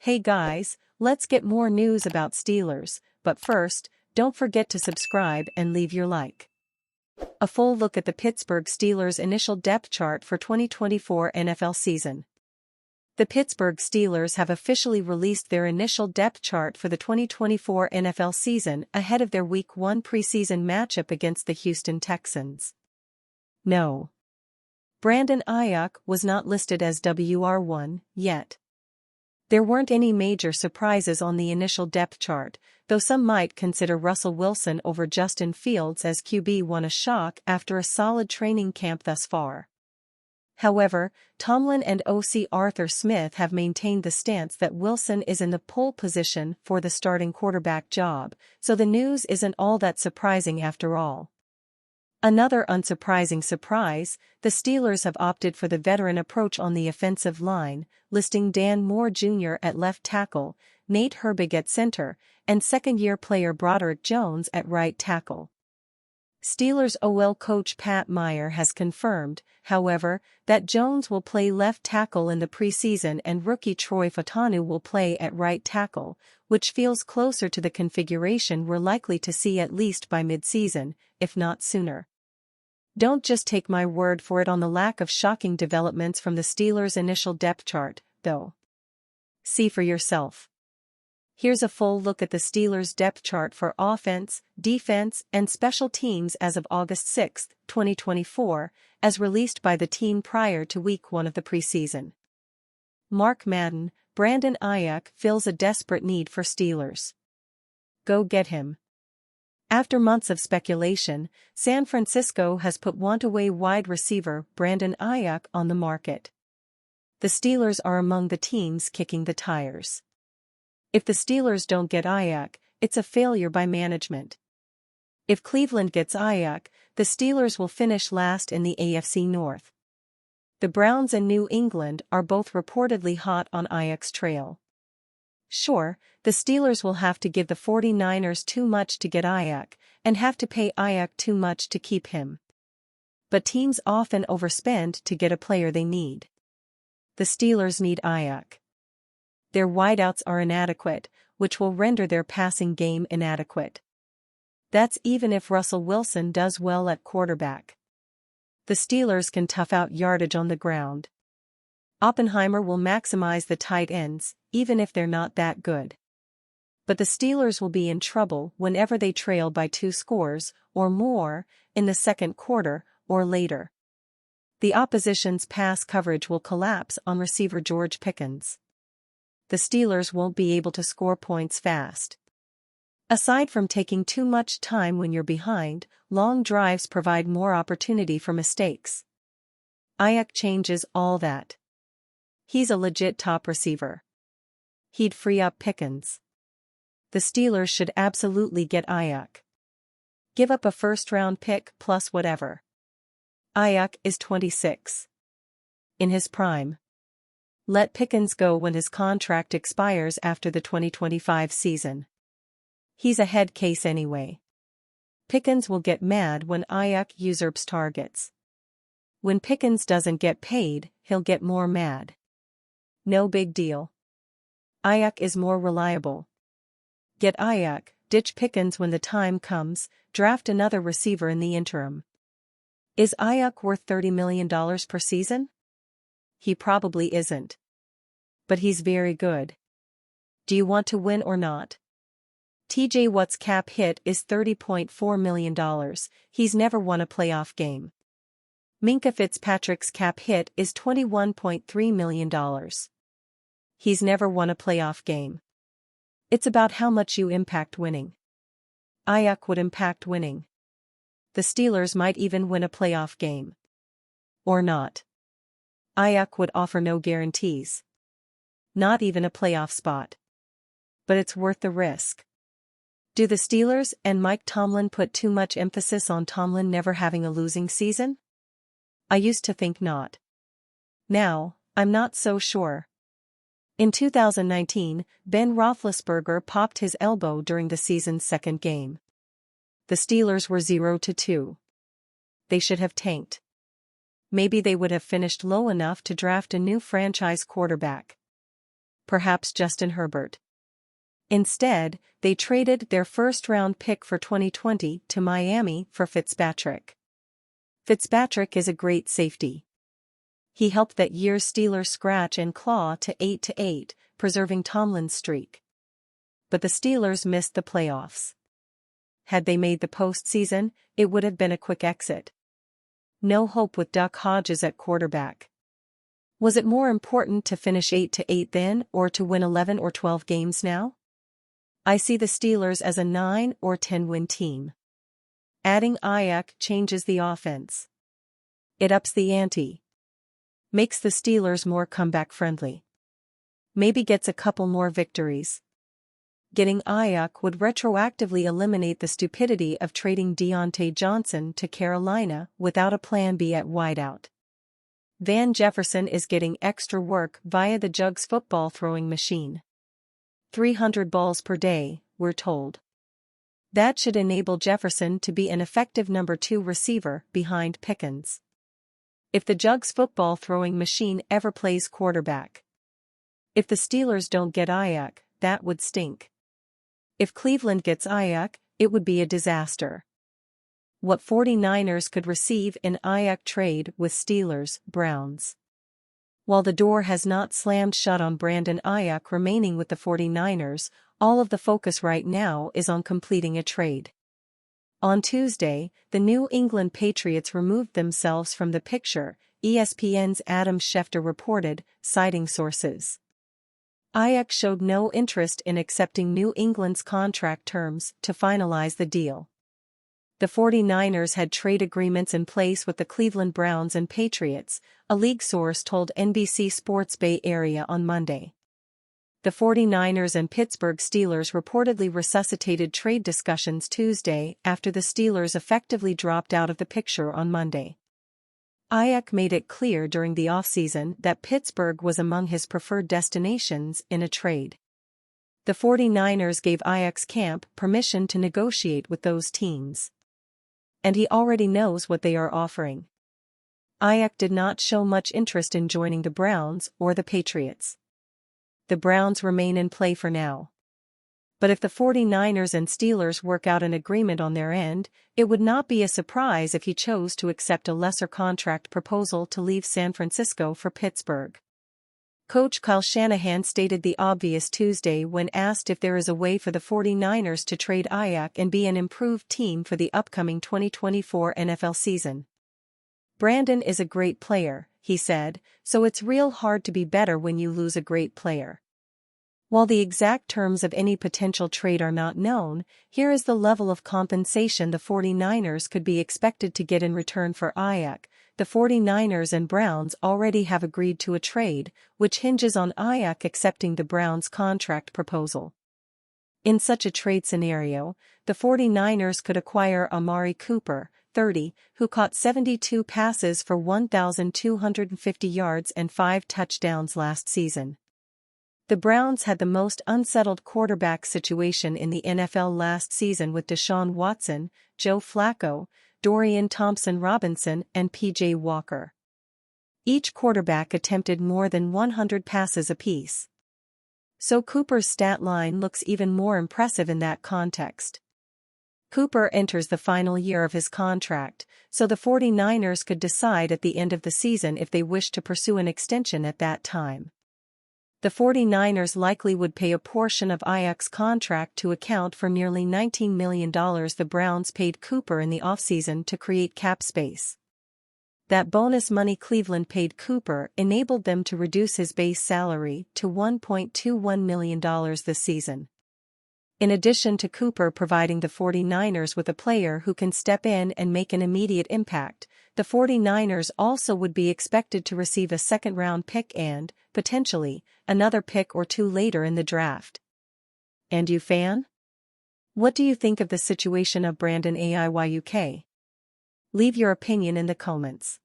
Hey guys, let's get more news about Steelers, but first, don't forget to subscribe and leave your like. A full look at the Pittsburgh Steelers' initial depth chart for 2024 NFL season. The Pittsburgh Steelers have officially released their initial depth chart for the 2024 NFL season ahead of their Week 1 preseason matchup against the Houston Texans. No. Brandon Aiyuk was not listed as WR1 yet. There weren't any major surprises on the initial depth chart, though some might consider Russell Wilson over Justin Fields as QB1 a shock after a solid training camp thus far. However, Tomlin and OC Arthur Smith have maintained the stance that Wilson is in the pole position for the starting quarterback job, so the news isn't all that surprising after all. Another unsurprising surprise, the Steelers have opted for the veteran approach on the offensive line, listing Dan Moore Jr. at left tackle, Nate Herbig at center, and second-year player Broderick Jones at right tackle. Steelers OL coach Pat Meyer has confirmed, however, that Jones will play left tackle in the preseason and rookie Troy Fautanu will play at right tackle, which feels closer to the configuration we're likely to see at least by mid-season, if not sooner. Don't just take my word for it on the lack of shocking developments from the Steelers' initial depth chart, though. See for yourself. Here's a full look at the Steelers' depth chart for offense, defense, and special teams as of August 6, 2024, as released by the team prior to Week 1 of the preseason. Mark Madden, Brandon Aiyuk fills a desperate need for Steelers. Go get him. After months of speculation, San Francisco has put want-away wide receiver Brandon Aiyuk on the market. The Steelers are among the teams kicking the tires. If the Steelers don't get Aiyuk, it's a failure by management. If Cleveland gets Aiyuk, the Steelers will finish last in the AFC North. The Browns and New England are both reportedly hot on Aiyuk's trail. Sure, the Steelers will have to give the 49ers too much to get Aiyuk, and have to pay Aiyuk too much to keep him. But teams often overspend to get a player they need. The Steelers need Aiyuk. Their wideouts are inadequate, which will render their passing game inadequate. That's even if Russell Wilson does well at quarterback. The Steelers can tough out yardage on the ground. Oppenheimer will maximize the tight ends, even if they're not that good. But the Steelers will be in trouble whenever they trail by 2 scores, or more, in the second quarter, or later. The opposition's pass coverage will collapse on receiver George Pickens. The Steelers won't be able to score points fast. Aside from taking too much time when you're behind, long drives provide more opportunity for mistakes. Aiyuk changes all that. He's a legit top receiver. He'd free up Pickens. The Steelers should absolutely get Aiyuk. Give up a first-round pick plus whatever. Aiyuk is 26. In his prime. Let Pickens go when his contract expires after the 2025 season. He's a head case anyway. Pickens will get mad when Aiyuk usurps targets. When Pickens doesn't get paid, he'll get more mad. No big deal. Aiyuk is more reliable. Get Aiyuk, ditch Pickens when the time comes, draft another receiver in the interim. Is Aiyuk worth $30 million per season? He probably isn't. But he's very good. Do you want to win or not? TJ Watt's cap hit is $30.4 million, he's never won a playoff game. Minkah Fitzpatrick's cap hit is $21.3 million. He's never won a playoff game. It's about how much you impact winning. Aiyuk would impact winning. The Steelers might even win a playoff game. Or not. Aiyuk would offer no guarantees. Not even a playoff spot. But it's worth the risk. Do the Steelers and Mike Tomlin put too much emphasis on Tomlin never having a losing season? I used to think not. Now, I'm not so sure. In 2019, Ben Roethlisberger popped his elbow during the season's second game. The Steelers were 0-2. They should have tanked. Maybe they would have finished low enough to draft a new franchise quarterback. perhaps Justin Herbert. Instead, they traded their first-round pick for 2020 to Miami for Fitzpatrick. Fitzpatrick is a great safety. He helped that year's Steelers scratch and claw to 8-8, preserving Tomlin's streak. But the Steelers missed the playoffs. Had they made the postseason, it would have been a quick exit. No hope with Duck Hodges at quarterback. Was it more important to finish 8-8 then, or to win 11 or 12 games now? I see the Steelers as a 9 or 10 win team. Adding Aiyuk changes the offense. It ups the ante. Makes the Steelers more comeback-friendly. Maybe gets a couple more victories. Getting Aiyuk would retroactively eliminate the stupidity of trading Deontay Johnson to Carolina without a plan B at wideout. Van Jefferson is getting extra work via the Jugs football throwing machine. 300 balls per day, we're told. That should enable Jefferson to be an effective number 2 receiver behind Pickens. If the Jugs football throwing machine ever plays quarterback. If the Steelers don't get Aiyuk, that would stink. If Cleveland gets Aiyuk, it would be a disaster. What 49ers could receive in Aiyuk trade with Steelers, Browns. While the door has not slammed shut on Brandon Aiyuk remaining with the 49ers, all of the focus right now is on completing a trade. On Tuesday, the New England Patriots removed themselves from the picture, ESPN's Adam Schefter reported, citing sources. Aiyuk showed no interest in accepting New England's contract terms to finalize the deal. The 49ers had trade agreements in place with the Cleveland Browns and Patriots, a league source told NBC Sports Bay Area on Monday. The 49ers and Pittsburgh Steelers reportedly resuscitated trade discussions Tuesday after the Steelers effectively dropped out of the picture on Monday. Aiyuk made it clear during the offseason that Pittsburgh was among his preferred destinations in a trade. The 49ers gave Aiyuk's camp permission to negotiate with those teams. And he already knows what they are offering. Aiyuk did not show much interest in joining the Browns or the Patriots. The Browns remain in play for now. But if the 49ers and Steelers work out an agreement on their end, it would not be a surprise if he chose to accept a lesser contract proposal to leave San Francisco for Pittsburgh. Coach Kyle Shanahan stated the obvious Tuesday when asked if there is a way for the 49ers to trade Aiyuk and be an improved team for the upcoming 2024 NFL season. Brandon is a great player, he said, so it's real hard to be better when you lose a great player. While the exact terms of any potential trade are not known, here is the level of compensation the 49ers could be expected to get in return for Aiyuk. The 49ers and Browns already have agreed to a trade, which hinges on Aiyuk accepting the Browns' contract proposal. In such a trade scenario, the 49ers could acquire Amari Cooper, 30, who caught 72 passes for 1,250 yards and 5 touchdowns last season. The Browns had the most unsettled quarterback situation in the NFL last season with Deshaun Watson, Joe Flacco, Dorian Thompson-Robinson and P.J. Walker. Each quarterback attempted more than 100 passes apiece. So Cooper's stat line looks even more impressive in that context. Cooper enters the final year of his contract, so the 49ers could decide at the end of the season if they wish to pursue an extension at that time. The 49ers likely would pay a portion of Aiyuk's contract to account for nearly $19 million the Browns paid Cooper in the offseason to create cap space. That bonus money Cleveland paid Cooper enabled them to reduce his base salary to $1.21 million this season. In addition to Cooper providing the 49ers with a player who can step in and make an immediate impact, the 49ers also would be expected to receive a second-round pick and, potentially, another pick or 2 later in the draft. And you fan? What do you think of the situation of Brandon Aiyuk? Leave your opinion in the comments.